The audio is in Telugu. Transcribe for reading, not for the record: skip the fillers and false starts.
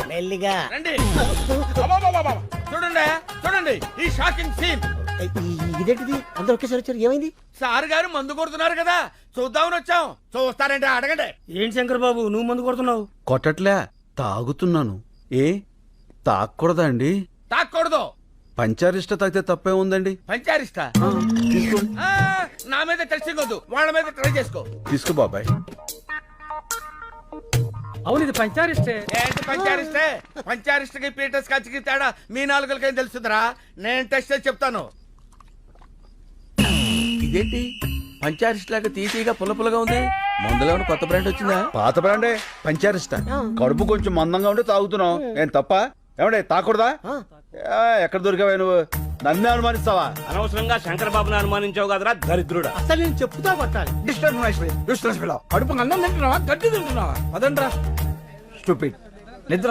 మెల్లిగా రండి అబ్బబ్బబ్బబ్బ. చూడండి చూడండి ఈ షాకింగ్ సీన్. ఇదేంటిది అందరూ ఒకేసారి వచ్చారు ఏమైంది సార్ గారు మందు కొడుతున్నారు కదా చూద్దామని వచ్చాం. చూస్తారంటే అడగండి. ఏంటి శంకర్ బాబు నువ్వు మందు కొడుతున్నావు? కొట్టట్లే, తాగుతున్నాను. ఏ తాగకూడదా అండి? తాక్కూడదు. పంచారిష్ట తాగితే తప్పే ఉందండి. పంచారిస్తా నా మీద టెస్టింగ్ వద్దు, వాళ్ళ మీద ట్రై చేసుకో. తీసుకో బాబాయ్. అవును ఇది పంచారిస్టే. ఏంటి పంచారిస్టే? పంచారిస్ట్కి పీటర్స్ కచ్చికి తేడా మీ నాలుగులకేం తెలుస్తుందిరా? నేను టెస్ట్ చేసి చెప్తాను. ఇదేంటి పంచారిస్ట్ లాగా తీసిగా పుల్ల పుల్లగా ఉంది? మందులో ఉన్న కొత్త బ్రాండ్ వచ్చిందా? పాత బ్రాండే పంచారిష్ట. కడుపు కొంచెం మందంగా ఉంటే తాగుతున్నావు. ఏం తప్ప? ఏమండే తాకూడదా? ఎక్కడ దొరికావా నువ్వు? నన్నే అనుమానిస్తావా? అనవసరంగా శంకర్ బాబుని అనుమానించావు కదరా దరిద్రుడా. అసలు నేను చెప్తా కొట్టాలి కడుపు అన్నం తింటున్నావా గడ్డి తింటున్నావా? అదండ్రా స్టూపిడ్. నిద్ర